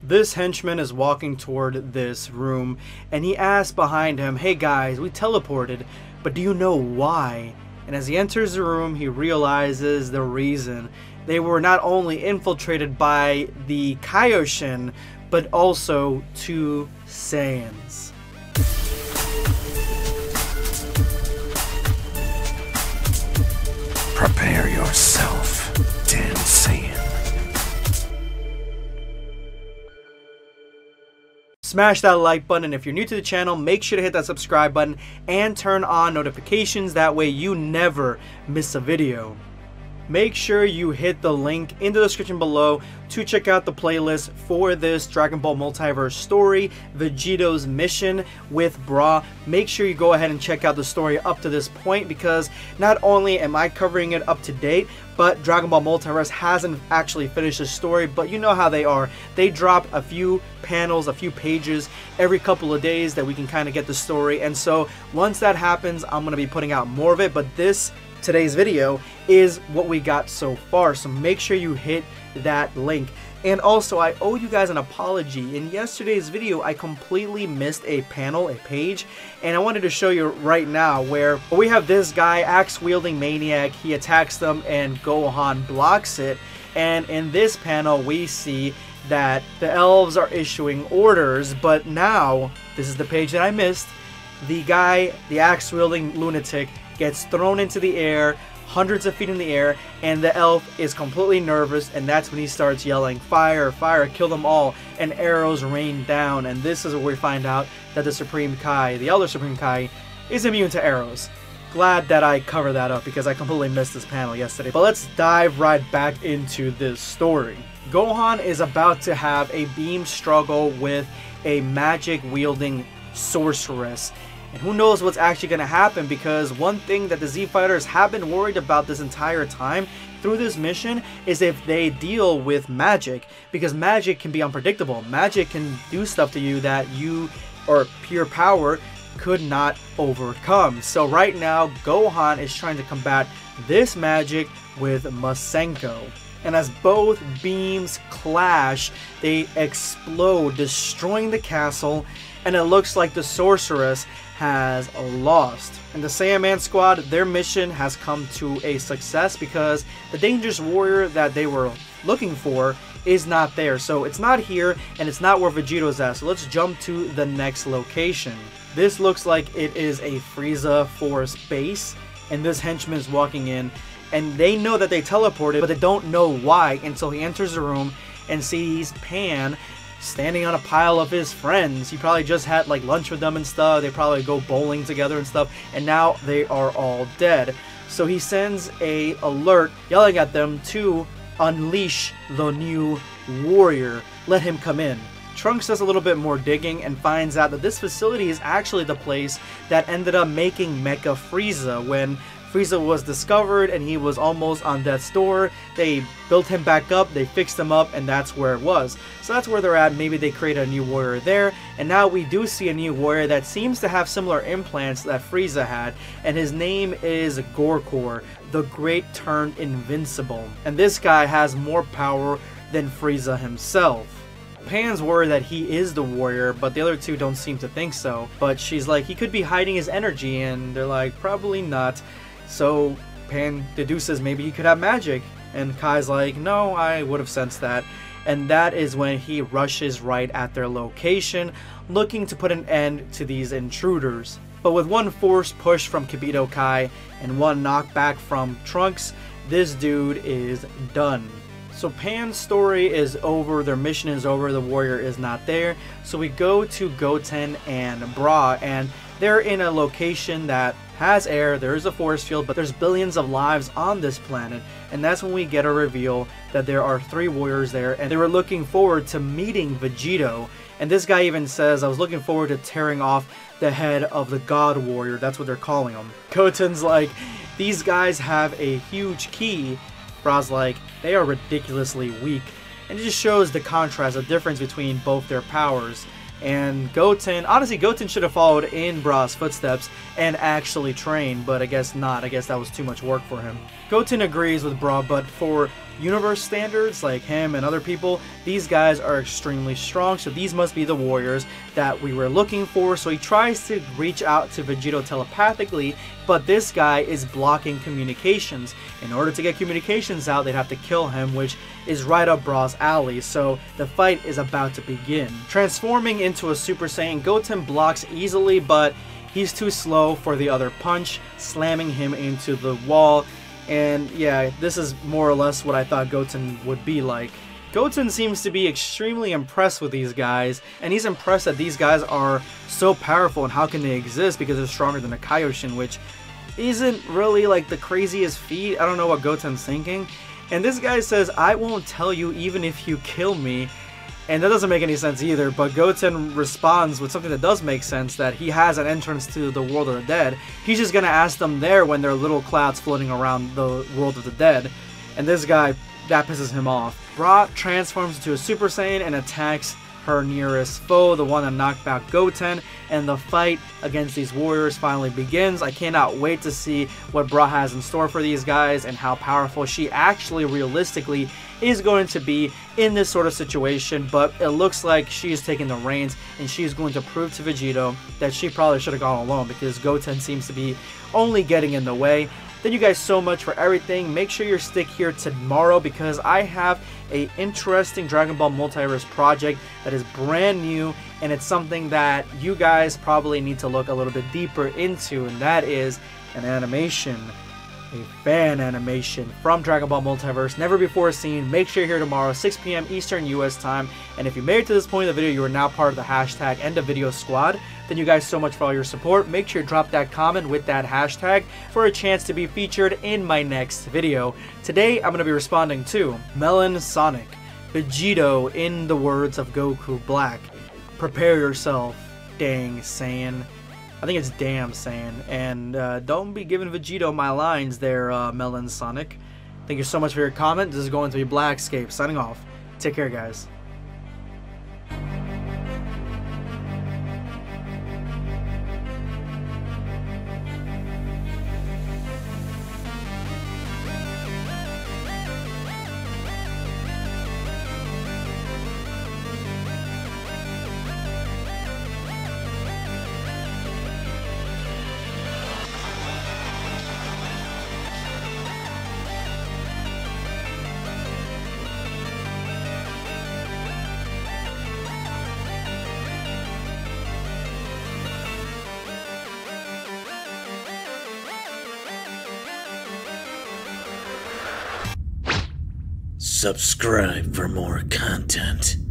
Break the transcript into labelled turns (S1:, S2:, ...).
S1: This henchman is walking toward this room, and he asks behind him, "Hey guys, we teleported, but do you know why?" And as he enters the room, he realizes the reason. They were not only infiltrated by the Kaioshin, but also two Saiyans.
S2: Prepare yourself, Dan Saiyan.
S1: Smash that like button, and if you're new to the channel, make sure to hit that subscribe button and turn on notifications. That way you never miss a video. Make sure you hit the link in the description below to check out the playlist for this Dragon Ball Multiverse story, Vegito's mission with Bra. Make sure you go ahead and check out the story up to this point, because not only am I covering it up to date, but Dragon Ball Multiverse hasn't actually finished the story. But you know how they are. They drop a few panels, a few pages every couple of days that we can kind of get the story. And so once that happens, I'm going to be putting out more of it. But today's video is what we got so far, so make sure you hit that link. And also, I owe you guys an apology. In yesterday's video, I completely missed a panel, a page, and I wanted to show you right now where we have this guy, axe-wielding maniac. He attacks them and Gohan blocks it. And in this panel, we see that the elves are issuing orders, but now, this is the page that I missed, the guy, the axe-wielding lunatic, gets thrown into the air, hundreds of feet in the air, and the elf is completely nervous, and that's when he starts yelling, "Fire, fire, kill them all," and arrows rain down. And this is where we find out that the Supreme Kai, the Elder Supreme Kai, is immune to arrows. Glad that I covered that up, because I completely missed this panel yesterday. But let's dive right back into this story. Gohan is about to have a beam struggle with a magic-wielding sorceress. And who knows what's actually going to happen, because one thing that the Z Fighters have been worried about this entire time through this mission is if they deal with magic, because magic can be unpredictable. Magic can do stuff to you that you, or pure power, could not overcome. So right now, Gohan is trying to combat this magic with Masenko. And as both beams clash, they explode, destroying the castle, and it looks like the sorceress has lost. And the Saiyaman squad, their mission has come to a success, because the dangerous warrior that they were looking for is not there. So it's not here, and it's not where Vegito's at. So let's jump to the next location. This looks like it is a Frieza Force base, and this henchman is walking in, and they know that they teleported, but they don't know why until he enters the room and sees Pan standing on a pile of his friends. He probably just had like lunch with them and stuff. They probably go bowling together and stuff, and now they are all dead. So he sends a alert yelling at them to unleash the new warrior. Let him come in. Trunks does a little bit more digging and finds out that this facility is actually the place that ended up making Mecha Frieza. When Frieza was discovered and he was almost on death's door, they built him back up, they fixed him up, and that's where it was. So that's where they're at. Maybe they created a new warrior there, and now we do see a new warrior that seems to have similar implants that Frieza had, and his name is Gorkor, the Great Turned Invincible. And this guy has more power than Frieza himself. Pan's worried that he is the warrior, but the other two don't seem to think so. But she's like, he could be hiding his energy, and they're like, probably not. So Pan deduces maybe he could have magic, and Kai's like, no, I would have sensed that. And that is when he rushes right at their location, looking to put an end to these intruders. But with one forced push from Kibito Kai and one knockback from Trunks, this dude is done. So Pan's story is over, their mission is over, the warrior is not there. So we go to Goten and Bra, and they're in a location that has air, there is a force field, but there's billions of lives on this planet. And that's when we get a reveal that there are 3 warriors there, and they were looking forward to meeting Vegito. And this guy even says, I was looking forward to tearing off the head of the God Warrior. That's what they're calling him. Goten's like, these guys have a huge ki. Bra's like, they are ridiculously weak. And it just shows the contrast, the difference between both their powers. And Goten, honestly, Goten should have followed in Bra's footsteps and actually trained, but I guess not. I guess that was too much work for him. Goten agrees with Bra, but for universe standards, like him and other people, these guys are extremely strong, so these must be the warriors that we were looking for. So he tries to reach out to Vegito telepathically, but this guy is blocking communications. In order to get communications out, they'd have to kill him, which is right up Bra's alley, so the fight is about to begin. Transforming into a Super Saiyan, Goten blocks easily, but he's too slow for the other punch, slamming him into the wall. And yeah, this is more or less what I thought Goten would be like. Goten seems to be extremely impressed with these guys, and he's impressed that these guys are so powerful and how can they exist because they're stronger than a Kaioshin, which isn't really like the craziest feat. I don't know what Goten's thinking. And this guy says, I won't tell you even if you kill me. And that doesn't make any sense either, but Goten responds with something that does make sense, that he has an entrance to the world of the dead. He's just gonna ask them there when there are little clouds floating around the world of the dead. And this guy, that pisses him off. Bra transforms into a Super Saiyan and attacks her nearest foe, the one that knocked out Goten, and the fight against these warriors finally begins. I cannot wait to see what Bra has in store for these guys and how powerful she actually realistically is going to be in this sort of situation, but it looks like she's taking the reins and she's going to prove to Vegito that she probably should have gone alone because Goten seems to be only getting in the way. Thank you guys so much for everything. Make sure you stick here tomorrow because I have a interesting Dragon Ball Multiverse project that is brand new, and it's something that you guys probably need to look a little bit deeper into, and that is an animation, a fan animation from Dragon Ball Multiverse, never before seen. Make sure you're here tomorrow, 6 p.m. Eastern US time, and if you made it to this point of the video, you are now part of the hashtag End of Video Squad. Thank you guys so much for all your support. Make sure to drop that comment with that hashtag for a chance to be featured in my next video. Today, I'm going to be responding to Melon Sonic, Vegito in the words of Goku Black. Prepare yourself, dang Saiyan. I think it's damn Saiyan. And don't be giving Vegito my lines there, Melon Sonic. Thank you so much for your comment. This is going to be Blackscape signing off. Take care, guys.
S2: Subscribe for more content.